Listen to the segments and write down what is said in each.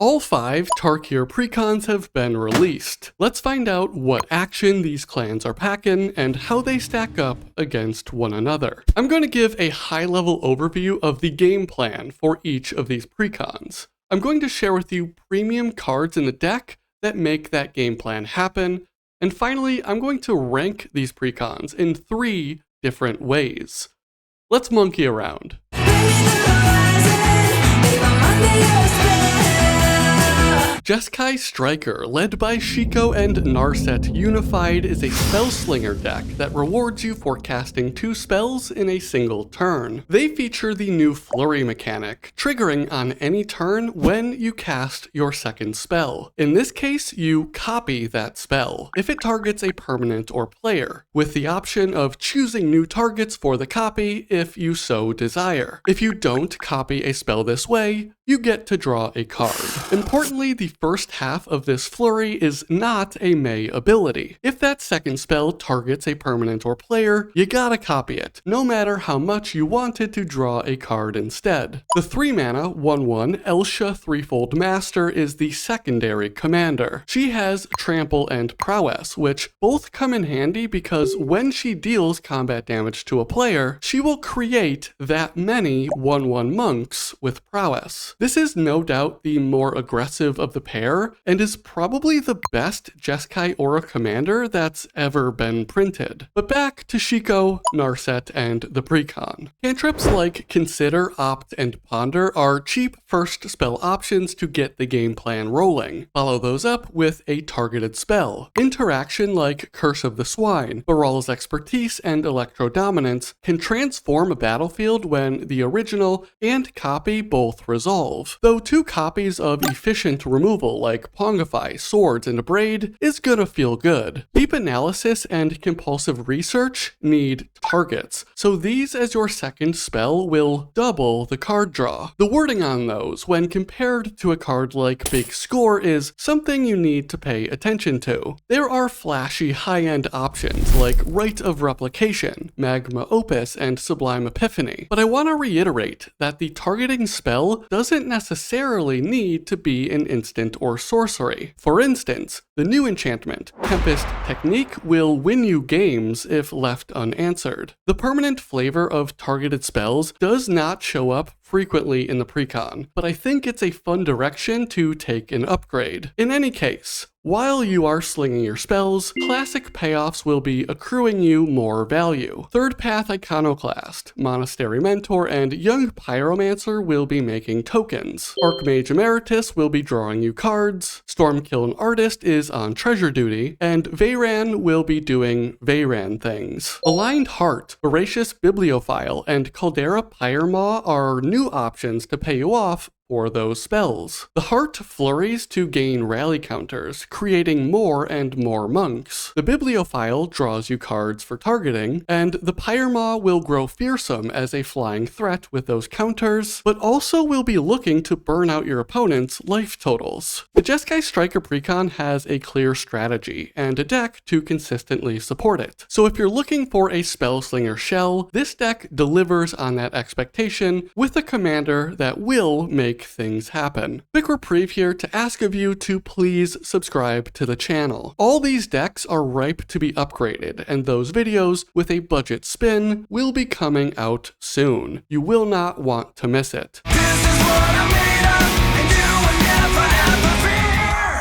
All 5 Tarkir Precons have been released. Let's find out what action these clans are packing and how they stack up against one another. I'm going to give a high-level overview of the game plan for each of these Precons. I'm going to share with you premium cards in the deck that make that game plan happen. And finally, I'm going to rank these Precons in 3 different ways. Let's monkey around. Jeskai Striker, led by Shiko and Narset Unified, is a spellslinger deck that rewards you for casting 2 spells in a single turn. They feature the new flurry mechanic, triggering on any turn when you cast your second spell. In this case, you copy that spell, if it targets a permanent or player, with the option of choosing new targets for the copy if you so desire. If you don't copy a spell this way, you get to draw a card. Importantly, the first half of this flurry is not a May ability. If that second spell targets a permanent or player, you gotta copy it, no matter how much you wanted to draw a card instead. The 3-mana 1/1 Elsha Threefold Master is the secondary commander. She has Trample and Prowess, which both come in handy because when she deals combat damage to a player, she will create that many 1/1 monks with Prowess. This is no doubt the more aggressive of the pair, and is probably the best Jeskai Aura commander that's ever been printed. But back to Shiko, Narset, and the Precon. Cantrips like Consider, Opt, and Ponder are cheap first spell options to get the game plan rolling. Follow those up with a targeted spell. Interaction like Curse of the Swine, Baral's Expertise, and Electro Dominance can transform a battlefield when the original and copy both resolve. Though 2 copies of efficient removal like Pongify, Swords, and Abrade is gonna feel good. Deep Analysis and Compulsive Research need targets, so these as your second spell will double the card draw. The wording on those, when compared to a card like Big Score, is something you need to pay attention to. There are flashy high-end options like Rite of Replication, Magma Opus, and Sublime Epiphany, but I want to reiterate that the targeting spell doesn't necessarily need to be an instant or sorcery. For instance, the new enchantment, Tempest Technique, will win you games if left unanswered. The permanent flavor of targeted spells does not show up frequently in the Precon, but I think it's a fun direction to take an upgrade. In any case, while you are slinging your spells, classic payoffs will be accruing you more value. Third Path Iconoclast, Monastery Mentor, and Young Pyromancer will be making tokens. Archmage Emeritus will be drawing you cards, Stormkiln Artist is on treasure duty, and Veyran will be doing Veyran things. Aligned Heart, Voracious Bibliophile, and Caldera Pyremaw are new options to pay you off for those spells. The Heart flurries to gain rally counters, creating more and more monks. The Bibliophile draws you cards for targeting, and the Pyremaw will grow fearsome as a flying threat with those counters, but also will be looking to burn out your opponent's life totals. The Jeskai Striker Precon has a clear strategy, and a deck to consistently support it. So if you're looking for a spellslinger shell, this deck delivers on that expectation with a commander that will make things happen. Quick reprieve here to ask of you to please subscribe to the channel. All these decks are ripe to be upgraded, and those videos with a budget spin will be coming out soon. You will not want to miss it.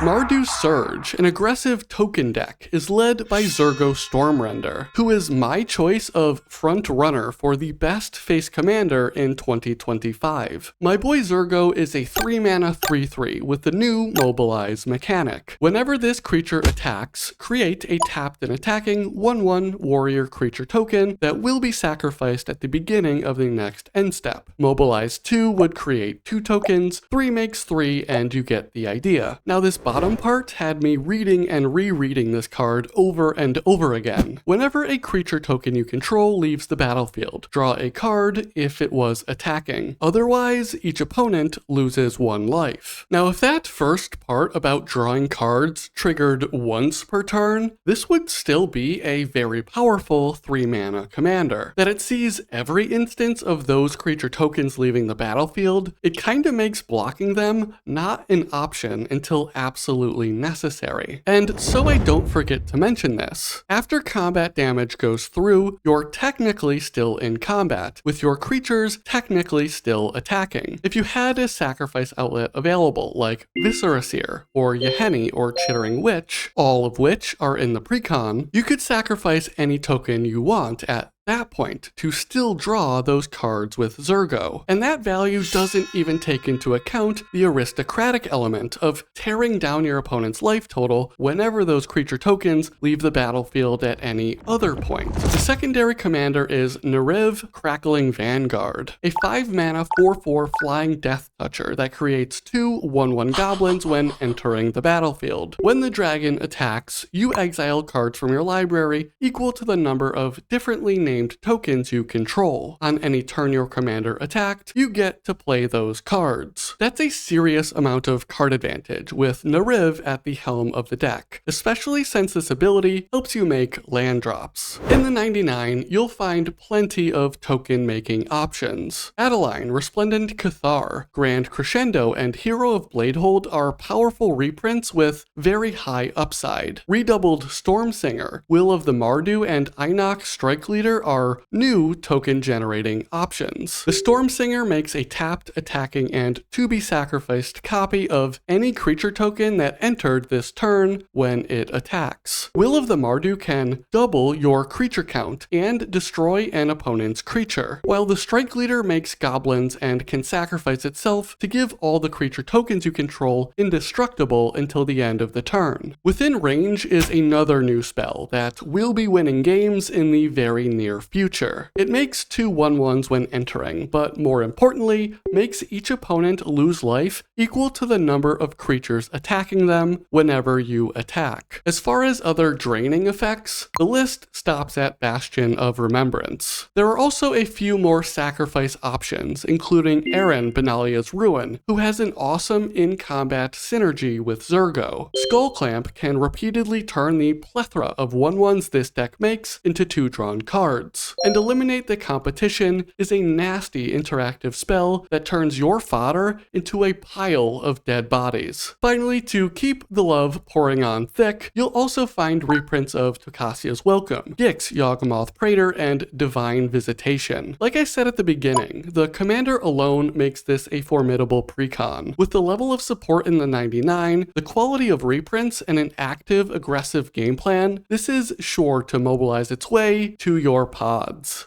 Mardu Surge, an aggressive token deck, is led by Zurgo Stormrender, who is my choice of front runner for the best face commander in 2025. My boy Zurgo is a 3-mana 3/3 with the new Mobilize mechanic. Whenever this creature attacks, create a tapped and attacking 1/1 warrior creature token that will be sacrificed at the beginning of the next end step. Mobilize 2 would create 2 tokens, 3 makes 3, and you get the idea. Now this bottom part had me reading and rereading this card over and over again. Whenever a creature token you control leaves the battlefield, draw a card if it was attacking. Otherwise, each opponent loses 1 life. Now, if that first part about drawing cards triggered once per turn, this would still be a very powerful 3-mana commander. That it sees every instance of those creature tokens leaving the battlefield, it kinda makes blocking them not an option until absolutely necessary. And so I don't forget to mention this. After combat damage goes through, you're technically still in combat, with your creatures technically still attacking. If you had a sacrifice outlet available, like Visceraseer, or Yahenni, or Chittering Witch, all of which are in the Precon, you could sacrifice any token you want at that point to still draw those cards with Zurgo. And that value doesn't even take into account the aristocratic element of tearing down your opponent's life total whenever those creature tokens leave the battlefield at any other point. The secondary commander is Nariv Crackling Vanguard, a 5-mana 4/4 flying death toucher that creates 2 1/1 goblins when entering the battlefield. When the dragon attacks, you exile cards from your library equal to the number of differently named tokens you control. On any turn your commander attacked, you get to play those cards. That's a serious amount of card advantage with Nariv at the helm of the deck, especially since this ability helps you make land drops. In the 99, you'll find plenty of token making options. Adeline, Resplendent Cathar, Grand Crescendo, and Hero of Bladehold are powerful reprints with very high upside. Redoubled Stormsinger, Will of the Mardu, and Einok Strike Leader are new token generating options. The Stormsinger makes a tapped, attacking, and to-be-sacrificed copy of any creature token that entered this turn when it attacks. Will of the Mardu can double your creature count and destroy an opponent's creature, while the Strike Leader makes goblins and can sacrifice itself to give all the creature tokens you control indestructible until the end of the turn. Within Range is another new spell that will be winning games in the very near future. It makes 2 1/1s when entering, but more importantly, makes each opponent lose life equal to the number of creatures attacking them whenever you attack. As far as other draining effects, the list stops at Bastion of Remembrance. There are also a few more sacrifice options, including Aaron Benalia's Ruin, who has an awesome in-combat synergy with Zurgo. Skullclamp can repeatedly turn the plethora of 1/1s this deck makes into 2 drawn cards. And Eliminate the Competition is a nasty interactive spell that turns your fodder into a pile of dead bodies. Finally, to keep the love pouring on thick, you'll also find reprints of Tocasia's Welcome, Gix, Yawgmoth Praetor, and Divine Visitation. Like I said at the beginning, the commander alone makes this a formidable precon. With the level of support in the 99, the quality of reprints, and an active, aggressive game plan, this is sure to mobilize its way to your pods.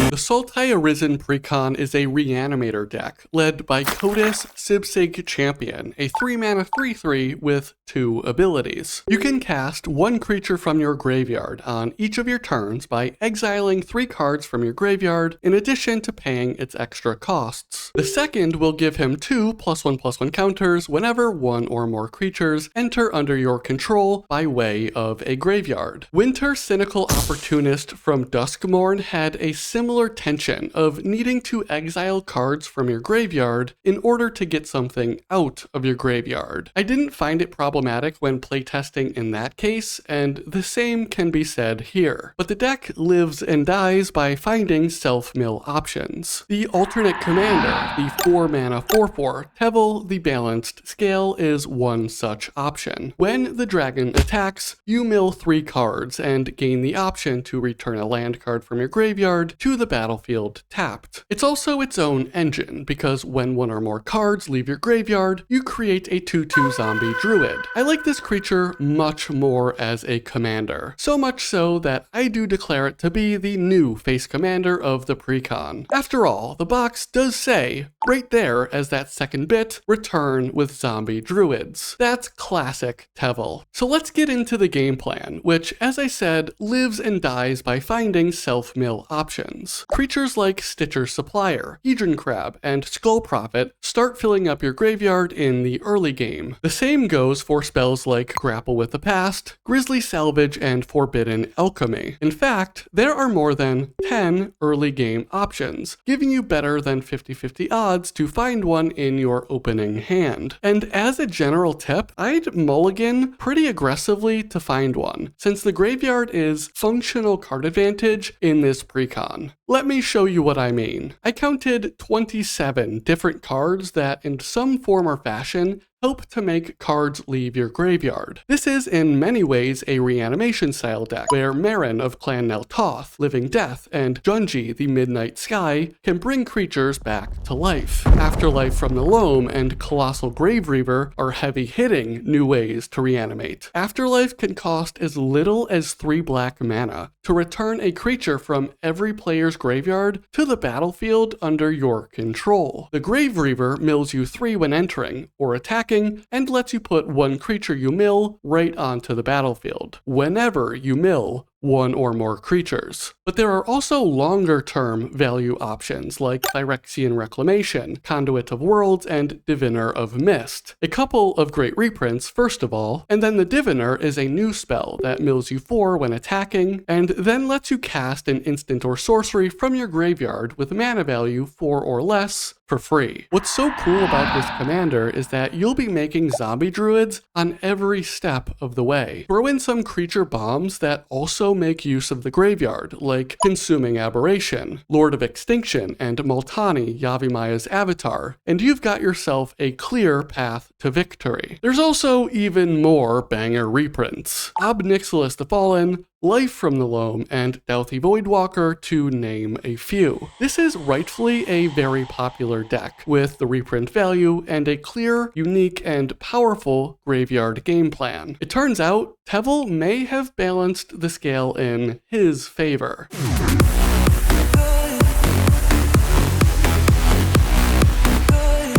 The Sultai Arisen Precon is a Reanimator deck, led by Codis Sibsig Champion, a 3-mana 3/3 with 2 abilities. You can cast 1 creature from your graveyard on each of your turns by exiling 3 cards from your graveyard, in addition to paying its extra costs. The second will give him 2 +1/+1 counters whenever 1 or more creatures enter under your control by way of a graveyard. Winter Cynical Opportunist from Duskmourn had a similar tension of needing to exile cards from your graveyard in order to get something out of your graveyard. I didn't find it problematic when playtesting in that case, and the same can be said here. But the deck lives and dies by finding self-mill options. The alternate commander, the 4-mana 4/4 Tevel the Balanced Scale, is one such option. When the dragon attacks, you mill 3 cards and gain the option to return a land card from your graveyard to the battlefield tapped. It's also its own engine, because when 1 or more cards leave your graveyard, you create a 2/2 zombie druid. I like this creature much more as a commander, so much so that I do declare it to be the new face commander of the Precon. After all, the box does say Right there, as that second bit, return with zombie druids. That's classic Tevel. So let's get into the game plan, which, as I said, lives and dies by finding self-mill options. Creatures like Stitcher's Supplier, Hedron Crab, and Skull Prophet start filling up your graveyard in the early game. The same goes for spells like Grapple with the Past, Grisly Salvage, and Forbidden Alchemy. In fact, there are more than 10 early game options, giving you better than 50-50 odds to find one in your opening hand. And as a general tip, I'd mulligan pretty aggressively to find one, since the graveyard is functional card advantage in this precon. Let me show you what I mean. I counted 27 different cards that in some form or fashion help to make cards leave your graveyard. This is in many ways a reanimation style deck, where Marin of Clan Neltoth, Living Death, and Junji the Midnight Sky can bring creatures back to life. Afterlife from the Loam and Colossal Grave Reaver are heavy-hitting new ways to reanimate. Afterlife can cost as little as 3 black mana to return a creature from every player's graveyard to the battlefield under your control. The Grave Reaver mills you 3 when entering or attacking, and lets you put 1 creature you mill right onto the battlefield, whenever you mill 1 or more creatures. But there are also longer-term value options like Phyrexian Reclamation, Conduit of Worlds, and Diviner of Mist. A couple of great reprints, first of all, and then the Diviner is a new spell that mills you 4 when attacking, and then lets you cast an instant or sorcery from your graveyard with mana value 4 or less for free. What's so cool about this commander is that you'll be making zombie druids on every step of the way. Throw in some creature bombs that also make use of the graveyard, like Consuming Aberration, Lord of Extinction, and Multani, Yavimaya's avatar, and you've got yourself a clear path to victory. There's also even more banger reprints. Ob Nixilis the Fallen, Life from the Loam, and Dauthi Voidwalker, to name a few. This is rightfully a very popular deck, with the reprint value and a clear, unique, and powerful graveyard game plan. It turns out, Tevel may have balanced the scale in his favor.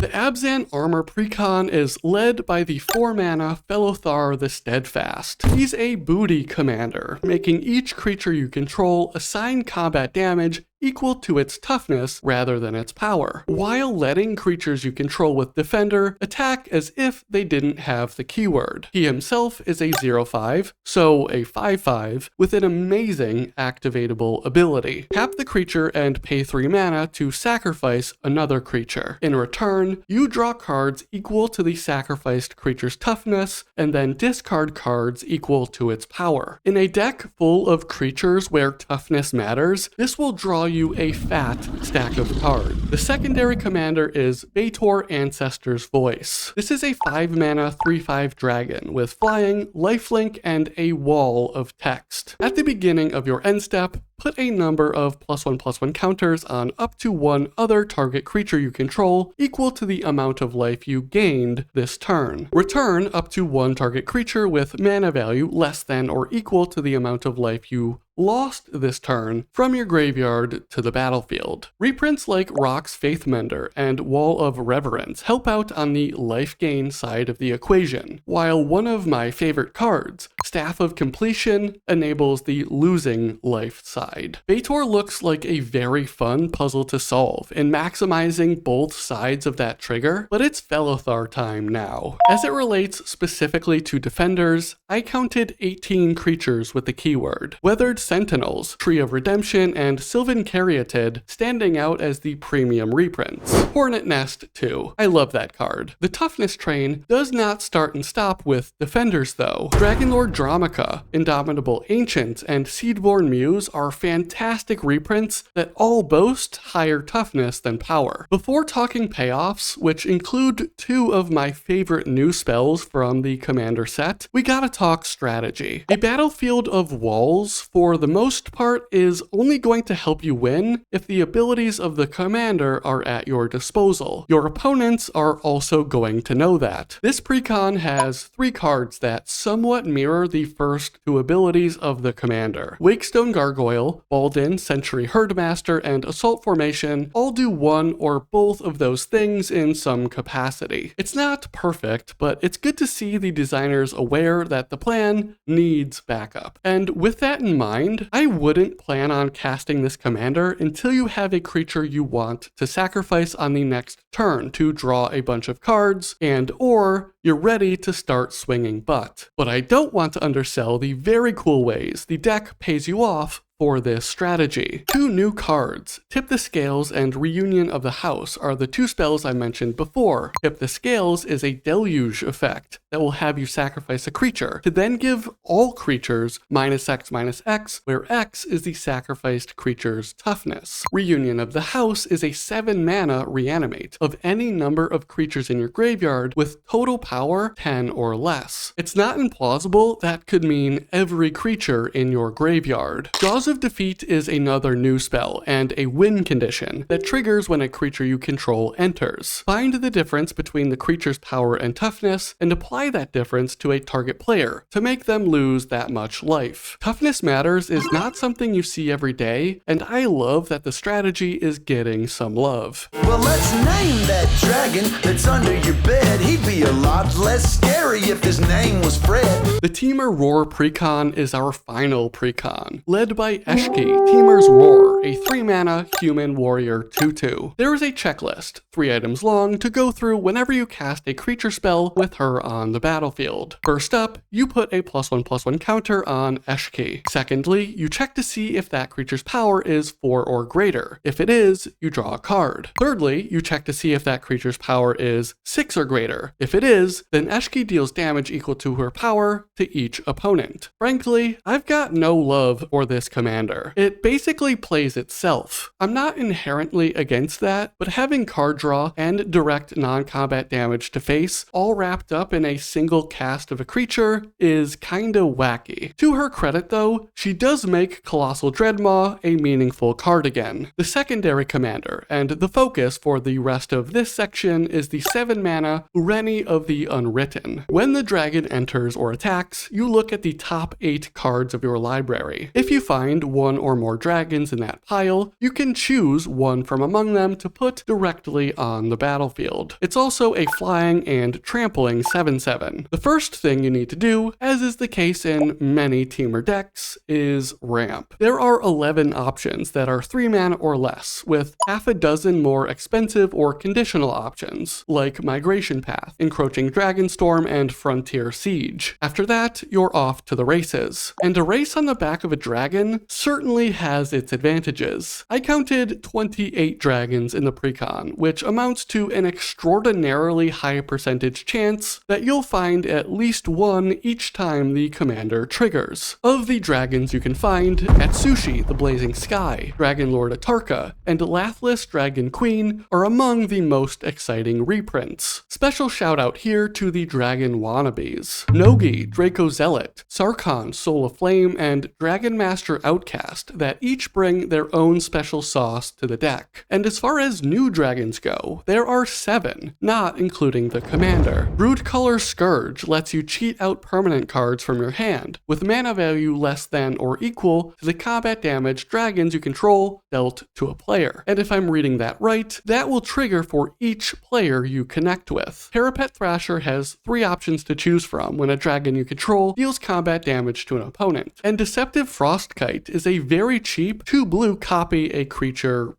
The Abzan Armor Precon is led by the 4-mana Felothar the Steadfast. He's a booty commander, making each creature you control assign combat damage equal to its toughness rather than its power, while letting creatures you control with Defender attack as if they didn't have the keyword. He himself is a 0/5, so a 5/5, with an amazing activatable ability. Tap the creature and pay 3 mana to sacrifice another creature. In return, you draw cards equal to the sacrificed creature's toughness, and then discard cards equal to its power. In a deck full of creatures where toughness matters, this will draw you a fat stack of cards. The secondary commander is Baator Ancestor's Voice. This is a 5-mana 3/5 dragon with flying, lifelink, and a wall of text. At the beginning of your end step, put a number of +1/+1 counters on up to 1 other target creature you control equal to the amount of life you gained this turn. Return up to 1 target creature with mana value less than or equal to the amount of life you lost this turn from your graveyard to the battlefield. Reprints like Rock's Faithmender and Wall of Reverence help out on the life gain side of the equation, while one of my favorite cards, Staff of Completion, enables the losing life side. Baator looks like a very fun puzzle to solve in maximizing both sides of that trigger, but it's Felothar time now. As it relates specifically to defenders, I counted 18 creatures with the keyword. Weathered Sentinels, Tree of Redemption, and Sylvan Caryatid standing out as the premium reprints. Hornet Nest too. I love that card. The toughness train does not start and stop with defenders though. Dragonlord Dramica, Indomitable Ancient, and Seedborn Muse are fantastic reprints that all boast higher toughness than power. Before talking payoffs, which include 2 of my favorite new spells from the Commander set, we gotta talk strategy. A battlefield of walls, for the most part, is only going to help you win if the abilities of the commander are at your disposal. Your opponents are also going to know that. This precon has 3 cards that somewhat mirror the first 2 abilities of the commander. Wakestone Gargoyle style, Baldin, Century Herdmaster, and Assault Formation all do one or both of those things in some capacity. It's not perfect, but it's good to see the designers aware that the plan needs backup. And with that in mind, I wouldn't plan on casting this commander until you have a creature you want to sacrifice on the next turn to draw a bunch of cards, and or you're ready to start swinging butt. But I don't want to undersell the very cool ways the deck pays you off for this strategy. 2 new cards, Tip the Scales and Reunion of the House, are the 2 spells I mentioned before. Tip the Scales is a deluge effect that will have you sacrifice a creature to then give all creatures -X/-X, where X is the sacrificed creature's toughness. Reunion of the House is a 7 mana reanimate of any number of creatures in your graveyard with total power 10 or less. It's not implausible that could mean every creature in your graveyard. Jaws of Defeat is another new spell and a win condition that triggers when a creature you control enters. Find the difference between the creature's power and toughness and apply that difference to a target player to make them lose that much life. Toughness matters is not something you see every day, and I love that the strategy is getting some love. Well, let's name that dragon that's under your bed. He'd be a lot less scary if his name was Fred. The Temur Roar Precon is our final Precon, led by Jeskai, Temur's Roar, a 3-mana human warrior 2/2. There is a checklist, 3 items long, to go through whenever you cast a creature spell with her on the battlefield. First up, you put a +1/+1 counter on Jeskai. Secondly, you check to see if that creature's power is 4 or greater. If it is, you draw a card. Thirdly, you check to see if that creature's power is 6 or greater. If it is, then Jeskai deals damage equal to her power to each opponent. Frankly, I've got no love for this commander. It basically plays itself. I'm not inherently against that, but having card draw and direct non-combat damage to face all wrapped up in a single cast of a creature is kinda wacky. To her credit though, she does make Colossal Dreadmaw a meaningful card again. The secondary commander, and the focus for the rest of this section, is the 7-mana Ureni of the Unwritten. When the dragon enters or attacks, you look at the top 8 cards of your library. If you find 1 or more dragons in that pile, you can choose one from among them to put directly on the battlefield. It's also a flying and trampling 7/7. The first thing you need to do, as is the case in many Temur decks, is ramp. There are 11 options that are 3 mana or less, with half a dozen more expensive or conditional options, like Migration Path, Encroaching Dragonstorm, and Frontier Siege. After that, you're off to the races. And a race on the back of a dragon certainly has its advantages. I counted 28 dragons in the Precon, which amounts to an extraordinarily high percentage chance that you'll find at least one each time the commander triggers. Of the dragons you can find, Atsushi, the Blazing Sky, Dragon Lord Atarka, and Lathlis Dragon Queen are among the most exciting reprints. Special shout out here to the dragon wannabes. Nogi, Draco Zealot, Sarkhan, Soul of Flame, and Dragon Master Outcast that each bring their own special sauce to the deck. And as far as new dragons go, there are 7, not including the commander. Broodcolor Scourge lets you cheat out permanent cards from your hand, with mana value less than or equal to the combat damage dragons you control dealt to a player. And if I'm reading that right, that will trigger for each player you connect with. Parapet Thrasher has 3 options to choose from when a dragon you control deals combat damage to an opponent. And Deceptive Frostkite is a very cheap 2 blue copy a creature.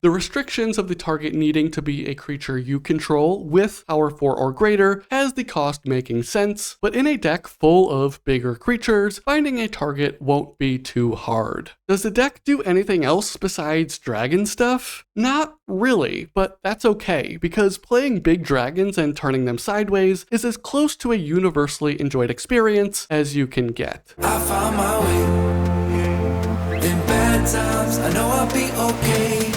The restrictions of the target needing to be a creature you control with power 4 or greater has the cost making sense, but in a deck full of bigger creatures, finding a target won't be too hard. Does the deck do anything else besides dragon stuff? Not really, but that's okay, because playing big dragons and turning them sideways is as close to a universally enjoyed experience as you can get. I found my way in bad times. I know I'll be okay.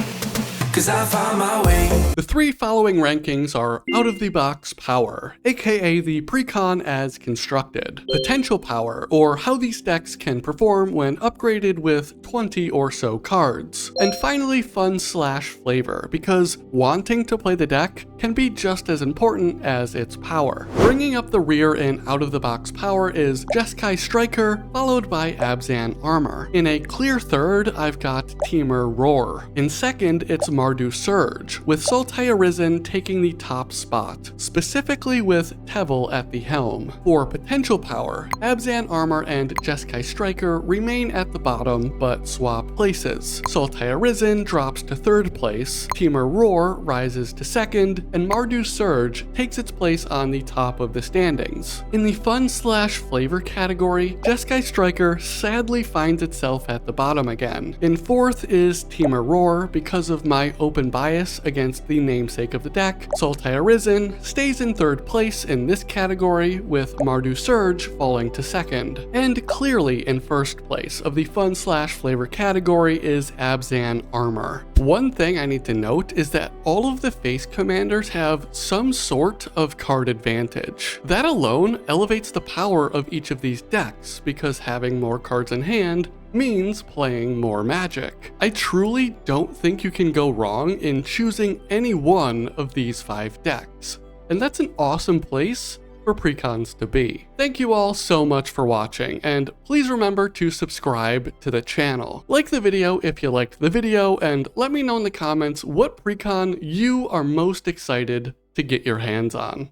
'cause I found my way. The three following rankings are out of the box power, aka the precon as constructed, potential power, or how these decks can perform when upgraded with 20 or so cards, and finally fun/flavor, because wanting to play the deck can be just as important as its power. Bringing up the rear in out of the box power is Jeskai Striker, followed by Abzan Armor. In a clear third, I've got Temur Roar. In second, it's Mardu Surge, with Sultai Arisen taking the top spot, specifically with Tevel at the helm. For potential power, Abzan Armor and Jeskai Striker remain at the bottom, but swap places. Sultai Arisen drops to third place, Temur Roar rises to second, and Mardu Surge takes its place on the top of the standings. In the fun/flavor category, Jeskai Striker sadly finds itself at the bottom again. In fourth is Temur Roar because of my open bias against the namesake of the deck. Sultai Arisen stays in third place in this category, with Mardu Surge falling to second. And clearly in first place of the fun/flavor category is Abzan Armor. One thing I need to note is that all of the face commanders have some sort of card advantage. That alone elevates the power of each of these decks, because having more cards in hand means playing more Magic. I truly don't think you can go wrong in choosing any one of these 5 decks, and that's an awesome place for Precons to be. Thank you all so much for watching, and please remember to subscribe to the channel. Like the video if you liked the video, and let me know in the comments what Precon you are most excited to get your hands on.